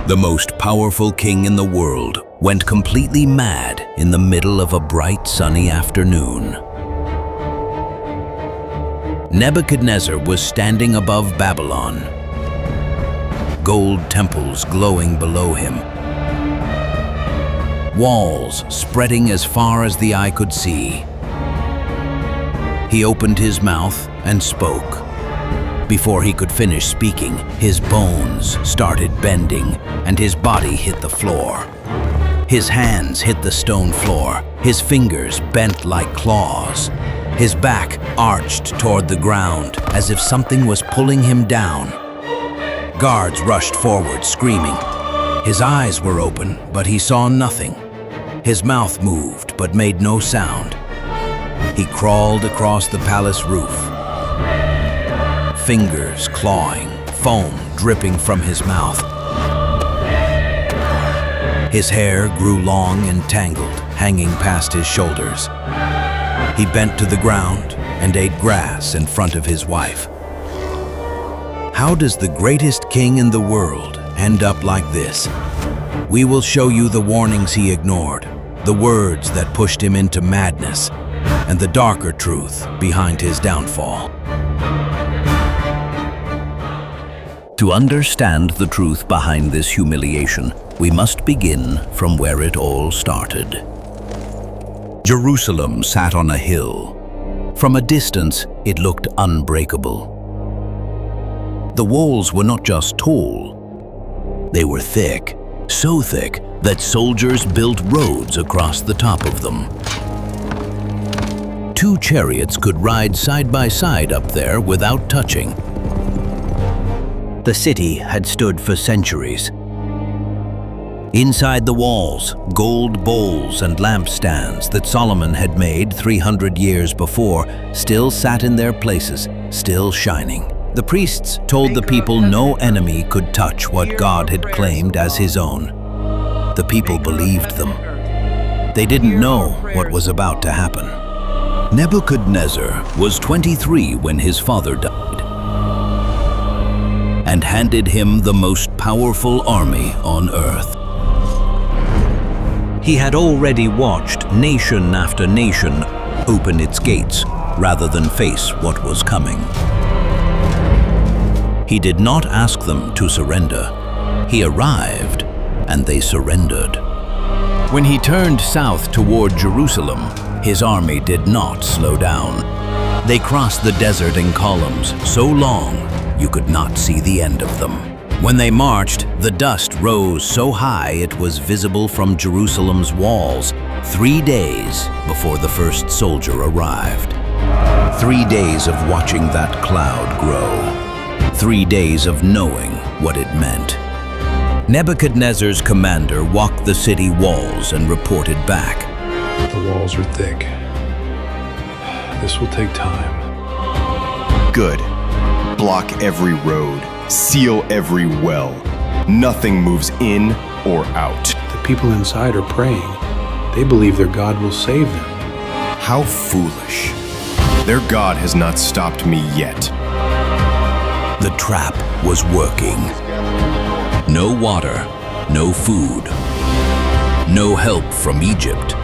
The most powerful king in the world went completely mad in the middle of a bright sunny afternoon. Nebuchadnezzar was standing above Babylon, gold temples glowing below him, walls spreading as far as the eye could see. He opened his mouth and spoke. Before he could finish speaking, his bones started bending and his body hit the floor. His hands hit the stone floor, his fingers bent like claws. His back arched toward the ground as if something was pulling him down. Guards rushed forward, screaming. His eyes were open, but he saw nothing. His mouth moved, but made no sound. He crawled across the palace roof, fingers clawing, foam dripping from his mouth. His hair grew long and tangled, hanging past his shoulders. He bent to the ground and ate grass in front of his wife. How does the greatest king in the world end up like this? We will show you the warnings he ignored, the words that pushed him into madness, and the darker truth behind his downfall. To understand the truth behind this humiliation, we must begin from where it all started. Jerusalem sat on a hill. From a distance, it looked unbreakable. The walls were not just tall, they were thick, so thick that soldiers built roads across the top of them. 2 chariots could ride side by side up there without touching. The city had stood for centuries. Inside the walls, gold bowls and lampstands that Solomon had made 300 years before still sat in their places, still shining. The priests told the people no enemy could touch what God had claimed as his own. The people believed them. They didn't know what was about to happen. Nebuchadnezzar was 23 when his father died, and handed him the most powerful army on earth. He had already watched nation after nation open its gates rather than face what was coming. He did not ask them to surrender. He arrived, and they surrendered. When he turned south toward Jerusalem, his army did not slow down. They crossed the desert in columns so long you could not see the end of them. When they marched, the dust rose so high it was visible from Jerusalem's walls 3 days before the first soldier arrived. 3 days of watching that cloud grow. 3 days of knowing what it meant. Nebuchadnezzar's commander walked the city walls and reported back. The walls are thick. This will take time. Good. Block every road. Seal every well. Nothing moves in or out. The people inside are praying. They believe their God will save them. How foolish. Their God has not stopped me yet. The trap was working. No water, no food, no help from Egypt.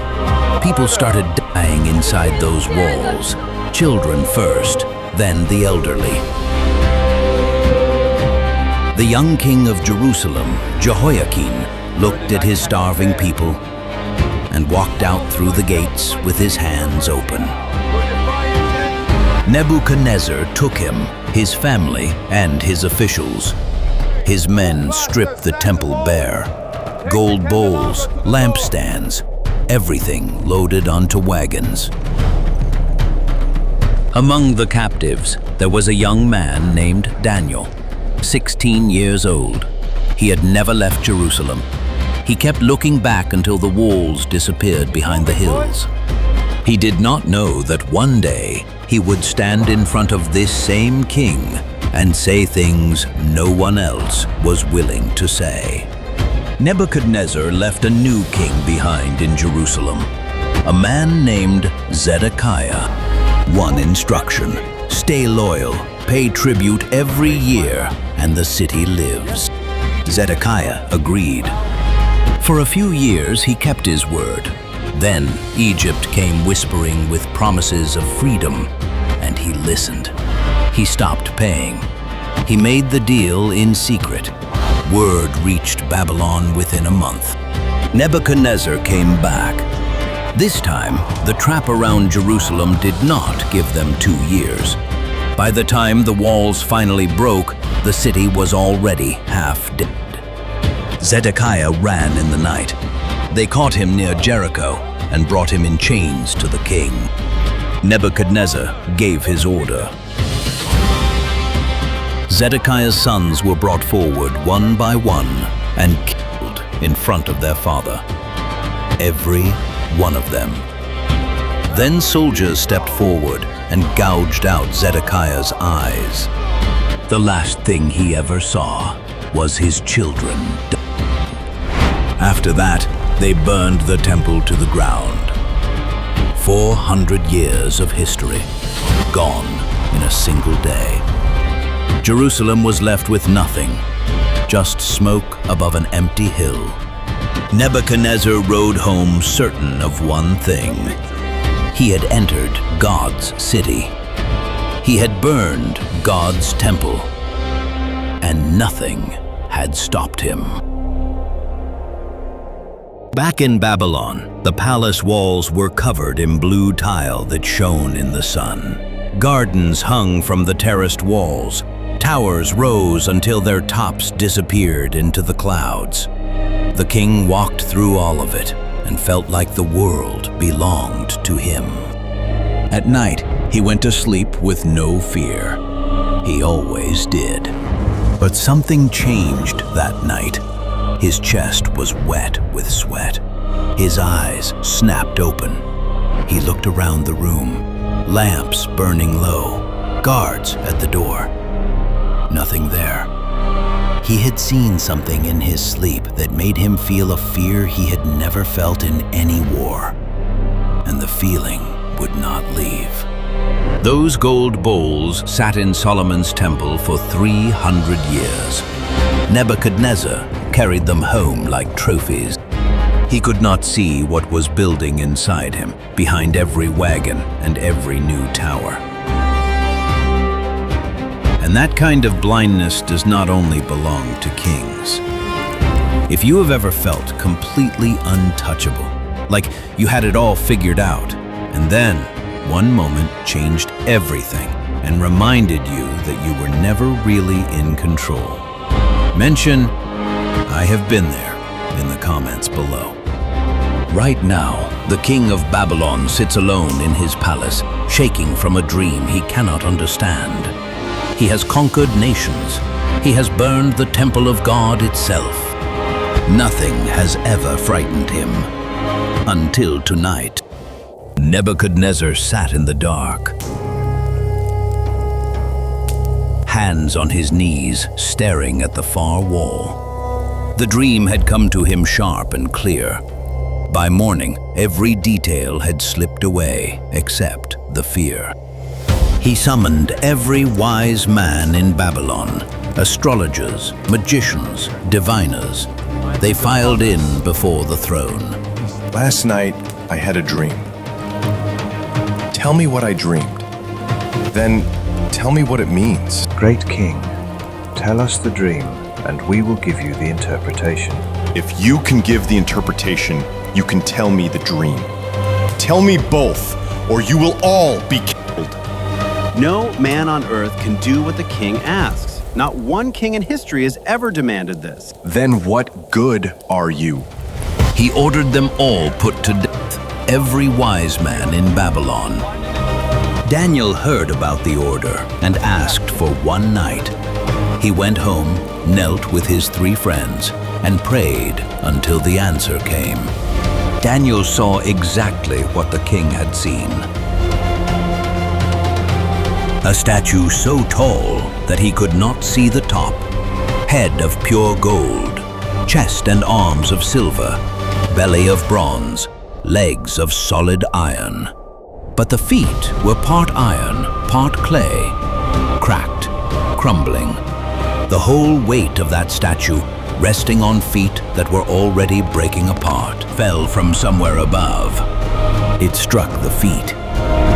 People started dying inside those walls. Children first, then the elderly. The young king of Jerusalem, Jehoiakim, looked at his starving people and walked out through the gates with his hands open. Nebuchadnezzar took him, his family, and his officials. His men stripped the temple bare. Gold bowls, lampstands, everything loaded onto wagons. Among the captives, there was a young man named Daniel, 16 years old. He had never left Jerusalem. He kept looking back until the walls disappeared behind the hills. He did not know that one day he would stand in front of this same king and say things no one else was willing to say. Nebuchadnezzar left a new king behind in Jerusalem, a man named Zedekiah. One instruction: stay loyal, pay tribute every year, and the city lives. Zedekiah agreed. For a few years, he kept his word. Then Egypt came whispering with promises of freedom, and he listened. He stopped paying. He made the deal in secret. Word reached Babylon within a month. Nebuchadnezzar came back. This time, the trap around Jerusalem did not give them 2 years. By the time the walls finally broke, the city was already half dead. Zedekiah ran in the night. They caught him near Jericho and brought him in chains to the king. Nebuchadnezzar gave his order. Zedekiah's sons were brought forward one by one and killed in front of their father. Every one of them. Then soldiers stepped forward and gouged out Zedekiah's eyes. The last thing he ever saw was his children dying. After that, they burned the temple to the ground. 400 years of history, gone in a single day. Jerusalem was left with nothing, just smoke above an empty hill. Nebuchadnezzar rode home certain of one thing. He had entered God's city. He had burned God's temple, and nothing had stopped him. Back in Babylon, the palace walls were covered in blue tile that shone in the sun. Gardens hung from the terraced walls. Towers rose until their tops disappeared into the clouds. The king walked through all of it and felt like the world belonged to him. At night, he went to sleep with no fear. He always did. But something changed that night. His chest was wet with sweat. His eyes snapped open. He looked around the room. Lamps burning low. Guards at the door. Nothing there. He had seen something in his sleep that made him feel a fear he had never felt in any war. And the feeling would not leave. Those gold bowls sat in Solomon's temple for 300 years. Nebuchadnezzar carried them home like trophies. He could not see what was building inside him, behind every wagon and every new tower. And that kind of blindness does not only belong to kings. If you have ever felt completely untouchable, like you had it all figured out, and then one moment changed everything and reminded you that you were never really in control, mention "I have been there" in the comments below. Right now, the king of Babylon sits alone in his palace, shaking from a dream he cannot understand. He has conquered nations. He has burned the temple of God itself. Nothing has ever frightened him. Until tonight. Nebuchadnezzar sat in the dark. Hands on his knees, staring at the far wall. The dream had come to him sharp and clear. By morning, every detail had slipped away, except the fear. He summoned every wise man in Babylon, astrologers, magicians, diviners. They filed in before the throne. Last night, I had a dream. Tell me what I dreamed. Then, tell me what it means. Great King, tell us the dream, and we will give you the interpretation. If you can give the interpretation, you can tell me the dream. Tell me both, or you will all be killed. No man on earth can do what the king asks. Not one king in history has ever demanded this. Then what good are you? He ordered them all put to death, every wise man in Babylon. Daniel heard about the order and asked for one night. He went home, knelt with his 3 friends, and prayed until the answer came. Daniel saw exactly what the king had seen. A statue so tall that he could not see the top, head of pure gold, chest and arms of silver, belly of bronze, legs of solid iron. But the feet were part iron, part clay, cracked, crumbling. The whole weight of that statue resting on feet that were already breaking apart, fell from somewhere above. It struck the feet.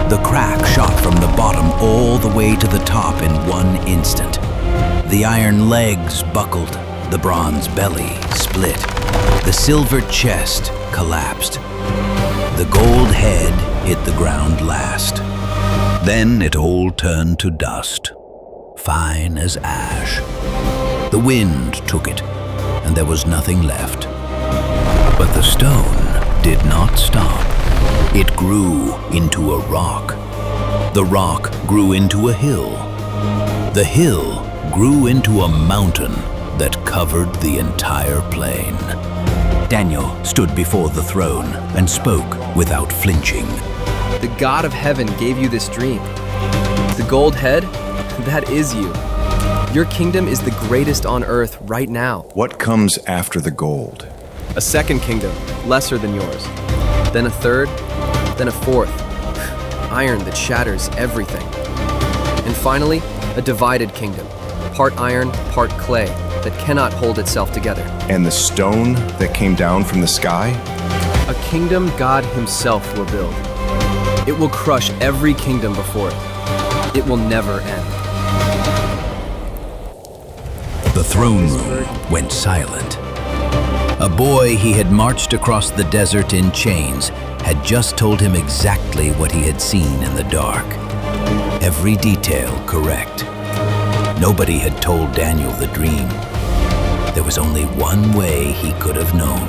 The crack shot from the bottom all the way to the top in one instant. The iron legs buckled, the bronze belly split, the silver chest collapsed. The gold head hit the ground last. Then it all turned to dust, fine as ash. The wind took it, and there was nothing left. But the stone did not stop. It grew into a rock. The rock grew into a hill. The hill grew into a mountain that covered the entire plain. Daniel stood before the throne and spoke without flinching. The God of heaven gave you this dream. The gold head, that is you. Your kingdom is the greatest on earth right now. What comes after the gold? A second kingdom, lesser than yours. Then a third, then a fourth. Iron that shatters everything. And finally, a divided kingdom. Part iron, part clay, that cannot hold itself together. And the stone that came down from the sky? A kingdom God himself will build. It will crush every kingdom before it. It will never end. The throne room went silent. A boy he had marched across the desert in chains had just told him exactly what he had seen in the dark. Every detail correct. Nobody had told Daniel the dream. There was only one way he could have known.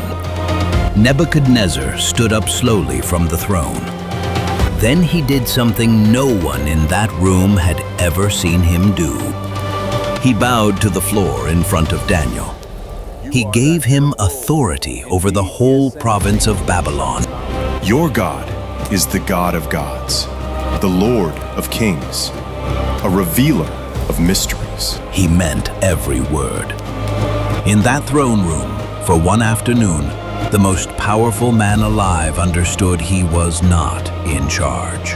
Nebuchadnezzar stood up slowly from the throne. Then he did something no one in that room had ever seen him do. He bowed to the floor in front of Daniel. He gave him authority over the whole province of Babylon. Your God is the God of gods, the Lord of kings, a revealer of mysteries. He meant every word. In that throne room, for one afternoon, the most powerful man alive understood he was not in charge.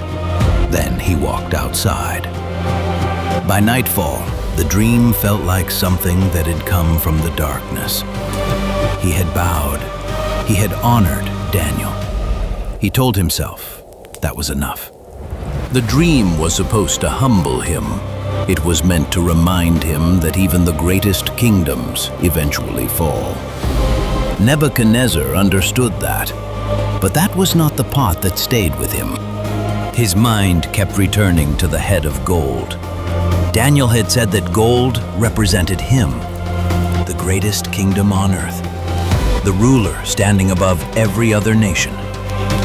Then he walked outside. By nightfall, the dream felt like something that had come from the darkness. He had bowed. He had honored Daniel. He told himself that was enough. The dream was supposed to humble him. It was meant to remind him that even the greatest kingdoms eventually fall. Nebuchadnezzar understood that, but that was not the part that stayed with him. His mind kept returning to the head of gold. Daniel had said that gold represented him, the greatest kingdom on earth, the ruler standing above every other nation.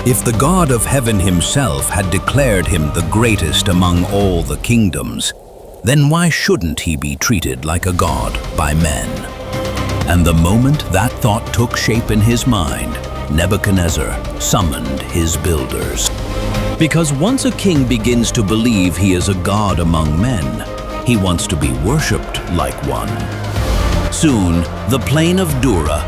If the God of heaven himself had declared him the greatest among all the kingdoms, then why shouldn't he be treated like a god by men? And the moment that thought took shape in his mind, Nebuchadnezzar summoned his builders. Because once a king begins to believe he is a god among men, he wants to be worshipped like one. Soon, the plain of Dura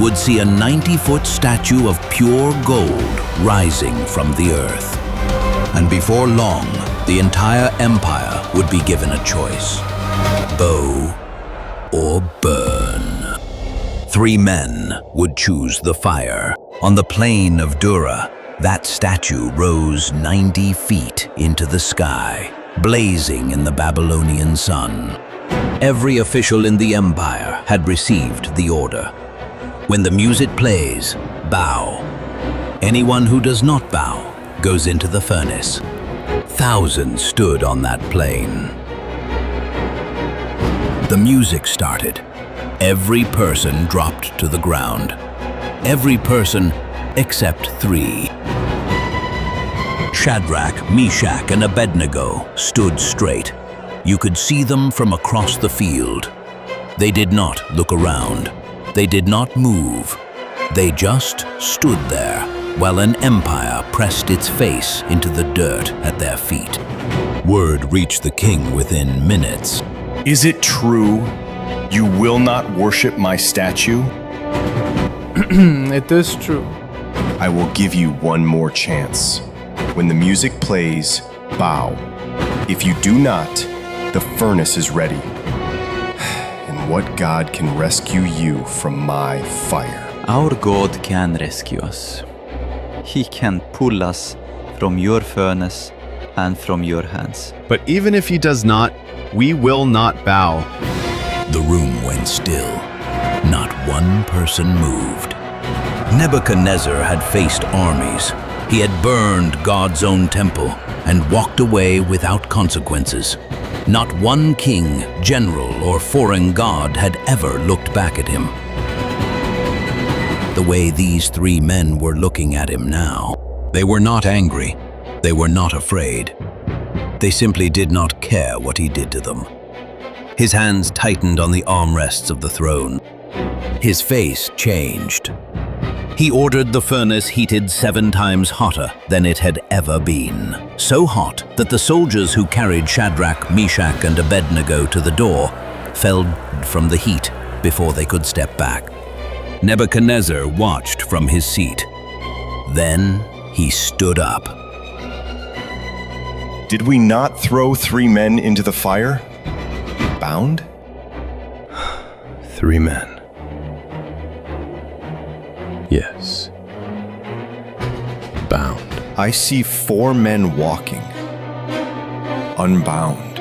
would see a 90-foot statue of pure gold rising from the earth. And before long, the entire empire would be given a choice: bow or burn. 3 men would choose the fire. On the plain of Dura, that statue rose 90 feet into the sky, blazing in the Babylonian sun. Every official in the empire had received the order. When the music plays, bow. Anyone who does not bow goes into the furnace. Thousands stood on that plain. The music started. Every person dropped to the ground. Every person except 3. Shadrach, Meshach, and Abednego stood straight. You could see them from across the field. They did not look around. They did not move. They just stood there while an empire pressed its face into the dirt at their feet. Word reached the king within minutes. Is it true you will not worship my statue? It is true. I will give you one more chance. When the music plays, bow. If you do not, the furnace is ready. And what God can rescue you from my fire. Our God can rescue us. He can pull us from your furnace and from your hands. But even if he does not, we will not bow. The room went still. Not one person moved. Nebuchadnezzar had faced armies. He had burned God's own temple and walked away without consequences. Not one king, general, or foreign god had ever looked back at him. The way these three men were looking at him now, they were not angry. They were not afraid. They simply did not care what he did to them. His hands tightened on the armrests of the throne. His face changed. He ordered the furnace heated 7 times hotter than it had ever been. So hot that the soldiers who carried Shadrach, Meshach, and Abednego to the door fell from the heat before they could step back. Nebuchadnezzar watched from his seat. Then he stood up. Did we not throw 3 men into the fire? Bound? 3 men. Yes. Bound. I see 4 men walking, unbound.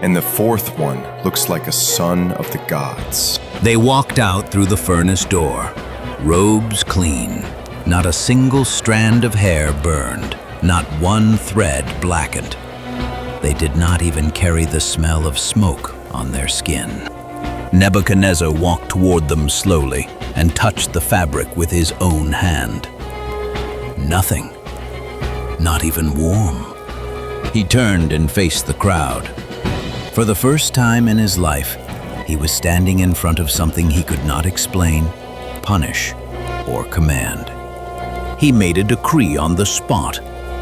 And the 4th one looks like a son of the gods. They walked out through the furnace door, robes clean, not a single strand of hair burned, not one thread blackened. They did not even carry the smell of smoke on their skin. Nebuchadnezzar walked toward them slowly and touched the fabric with his own hand. Nothing, not even warm. He turned and faced the crowd. For the first time in his life, he was standing in front of something he could not explain, punish, or command. He made a decree on the spot.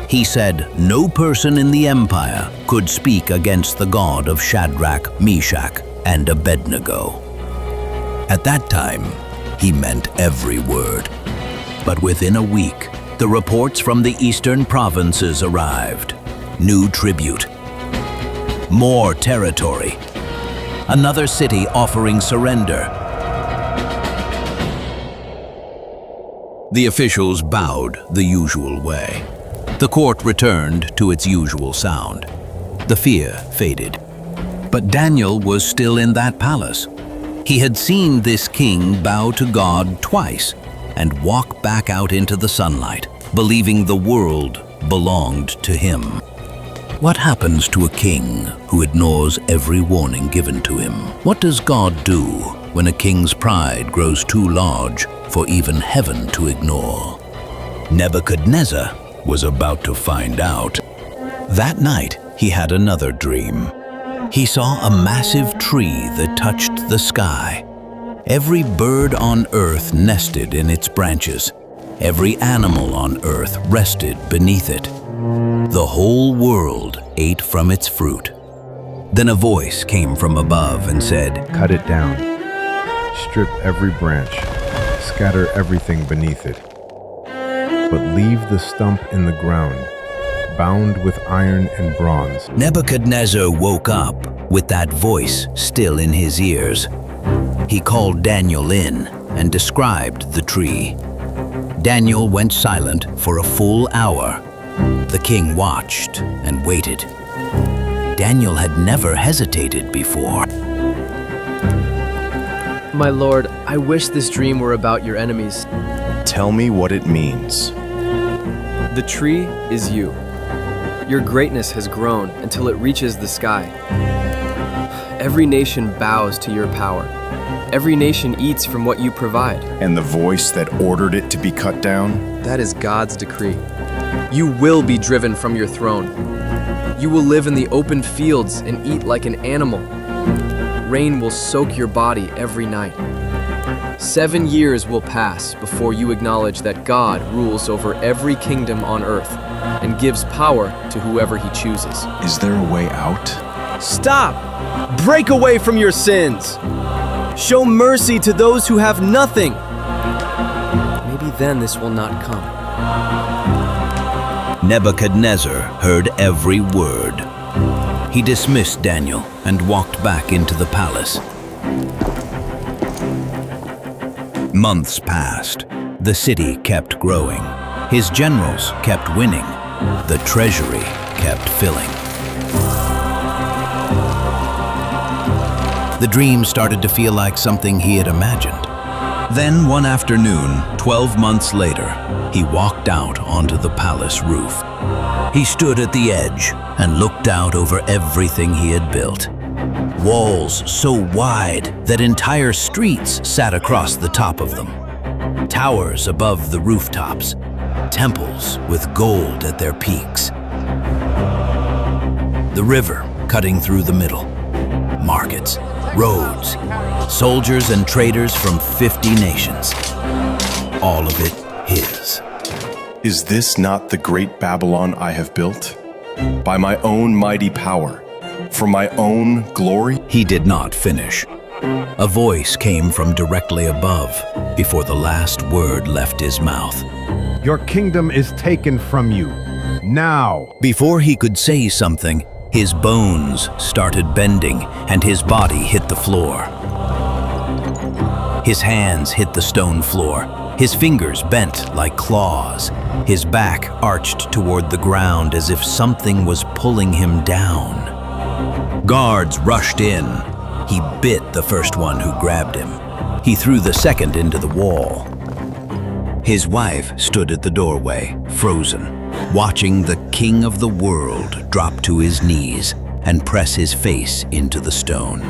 He said no person in the empire could speak against the God of Shadrach, Meshach, and Abednego. At that time, he meant every word. But within a week, the reports from the eastern provinces arrived. New tribute. More territory. Another city offering surrender. The officials bowed the usual way. The court returned to its usual sound. The fear faded. But Daniel was still in that palace. He had seen this king bow to God twice and walk back out into the sunlight, believing the world belonged to him. What happens to a king who ignores every warning given to him? What does God do when a king's pride grows too large for even heaven to ignore? Nebuchadnezzar was about to find out. That night, he had another dream. He saw a massive tree that touched the sky. Every bird on earth nested in its branches. Every animal on earth rested beneath it. The whole world ate from its fruit. Then a voice came from above and said, "Cut it down. Strip every branch. Scatter everything beneath it. But leave the stump in the ground, bound with iron and bronze." Nebuchadnezzar woke up with that voice still in his ears. He called Daniel in and described the tree. Daniel went silent for a full hour. The king watched and waited. Daniel had never hesitated before. My lord, I wish this dream were about your enemies. Tell me what it means. The tree is you. Your greatness has grown until it reaches the sky. Every nation bows to your power. Every nation eats from what you provide. And the voice that ordered it to be cut down? That is God's decree. You will be driven from your throne. You will live in the open fields and eat like an animal. Rain will soak your body every night. 7 years will pass before you acknowledge that God rules over every kingdom on earth and gives power to whoever he chooses. Is there a way out? Stop! Break away from your sins! Show mercy to those who have nothing! Maybe then this will not come. Nebuchadnezzar heard every word. He dismissed Daniel and walked back into the palace. Months passed. The city kept growing. His generals kept winning. The treasury kept filling. The dream started to feel like something he had imagined. Then one afternoon, 12 months later, he walked out onto the palace roof. He stood at the edge and looked out over everything he had built. Walls so wide that entire streets sat across the top of them. Towers above the rooftops. Temples with gold at their peaks. The river cutting through the middle. Markets, roads, soldiers and traders from 50 nations. All of it his. Is this not the great Babylon I have built? By my own mighty power, for my own glory? He did not finish. A voice came from directly above before the last word left his mouth. Your kingdom is taken from you. Now! Before he could say something, his bones started bending and his body hit the floor. His hands hit the stone floor. His fingers bent like claws. His back arched toward the ground as if something was pulling him down. Guards rushed in. He bit the first one who grabbed him. He threw the second into the wall. His wife stood at the doorway, frozen, watching the king of the world drop to his knees and press his face into the stone.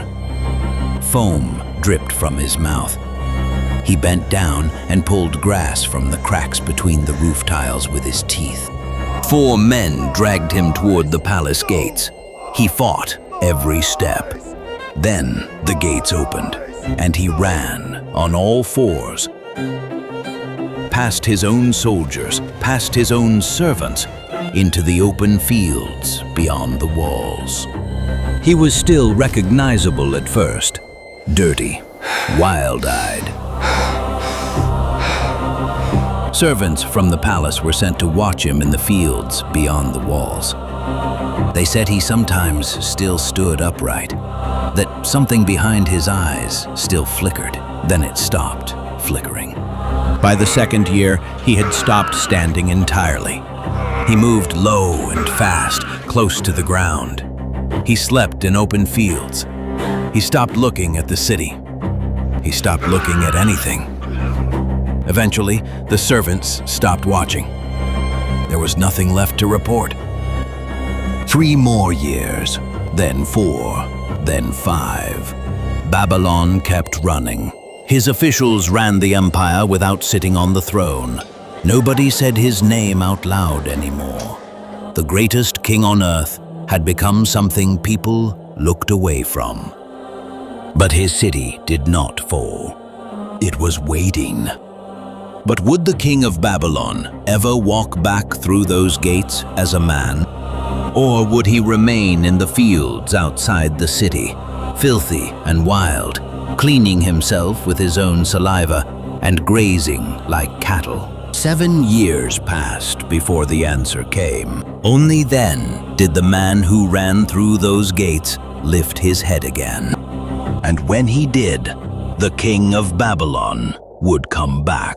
Foam dripped from his mouth. He bent down and pulled grass from the cracks between the roof tiles with his teeth. 4 men dragged him toward the palace gates. He fought every step. Then the gates opened, and he ran on all fours, past his own soldiers, past his own servants, into the open fields beyond the walls. He was still recognizable at first, dirty, wild-eyed. Servants from the palace were sent to watch him in the fields beyond the walls. They said he sometimes still stood upright, that something behind his eyes still flickered, then it stopped flickering. By the second year, he had stopped standing entirely. He moved low and fast, close to the ground. He slept in open fields. He stopped looking at the city. He stopped looking at anything. Eventually, the servants stopped watching. There was nothing left to report. 3 more years, then 4, then 5. Babylon kept running. His officials ran the empire without sitting on the throne. Nobody said his name out loud anymore. The greatest king on earth had become something people looked away from. But his city did not fall. It was waiting. But would the king of Babylon ever walk back through those gates as a man? Or would he remain in the fields outside the city, filthy and wild, cleaning himself with his own saliva and grazing like cattle? 7 years passed before the answer came. Only then did the man who ran through those gates lift his head again. And when he did, the king of Babylon would come back.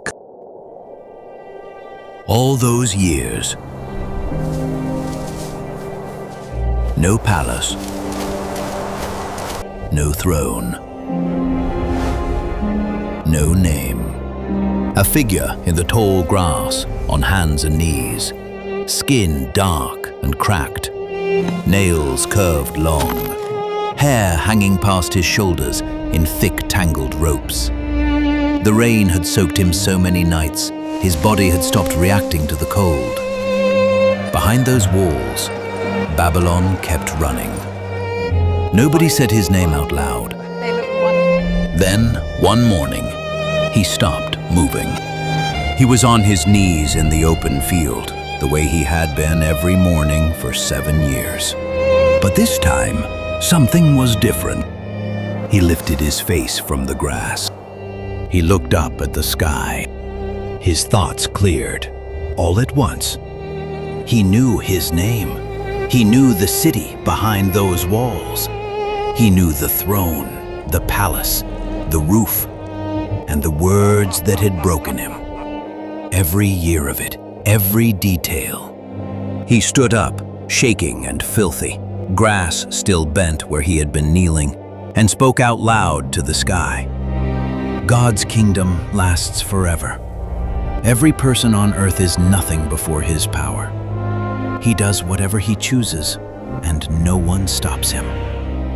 All those years, no palace, no throne, no name. A figure in the tall grass, on hands and knees, skin dark and cracked, nails curved long, hair hanging past his shoulders in thick tangled ropes. The rain had soaked him so many nights, his body had stopped reacting to the cold. Behind those walls, Babylon kept running. Nobody said his name out loud. Then, one morning, he stopped moving. He was on his knees in the open field, the way he had been every morning for 7 years. But this time, something was different. He lifted his face from the grass. He looked up at the sky. His thoughts cleared. All at once, he knew his name. He knew the city behind those walls. He knew the throne, the palace, the roof. and the words that had broken him. Every year of it, every detail. He stood up, shaking and filthy, grass still bent where he had been kneeling, and spoke out loud to the sky. God's kingdom lasts forever. Every person on earth is nothing before his power. He does whatever he chooses, and no one stops him.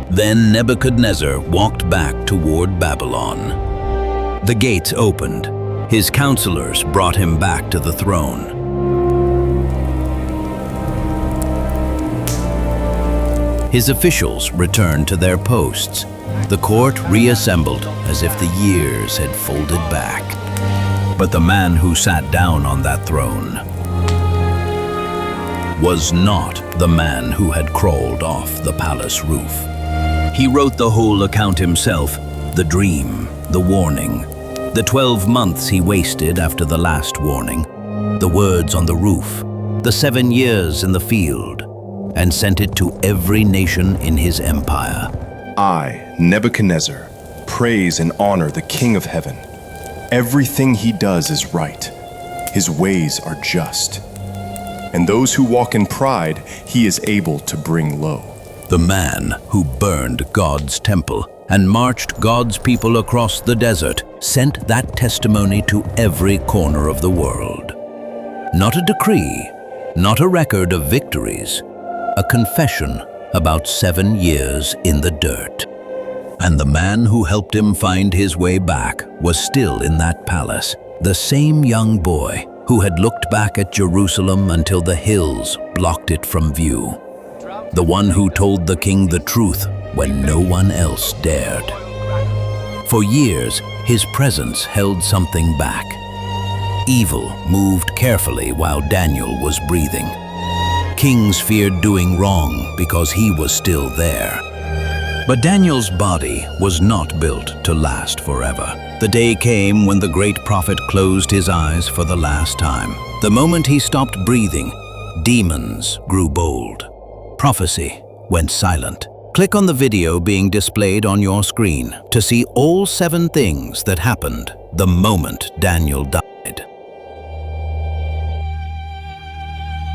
Then Nebuchadnezzar walked back toward Babylon. The gates opened. His counselors brought him back to the throne. His officials returned to their posts. The court reassembled as if the years had folded back. But the man who sat down on that throne was not the man who had crawled off the palace roof. He wrote the whole account himself, the dream, the warning, the 12 months he wasted after the last warning, the words on the roof, the 7 years in the field, and sent it to every nation in his empire. I, Nebuchadnezzar, praise and honor the King of heaven. Everything he does is right. His ways are just. And those who walk in pride, he is able to bring low. The man who burned God's temple and marched God's people across the desert sent that testimony to every corner of the world. Not a decree, not a record of victories, a confession about 7 years in the dirt. And the man who helped him find his way back was still in that palace, the same young boy who had looked back at Jerusalem until the hills blocked it from view. The one who told the king the truth when no one else dared. For years, his presence held something back. Evil moved carefully while Daniel was breathing. Kings feared doing wrong because he was still there. But Daniel's body was not built to last forever. The day came when the great prophet closed his eyes for the last time. The moment he stopped breathing, demons grew bold. Prophecy went silent. Click on the video being displayed on your screen to see all 7 things that happened the moment Daniel died.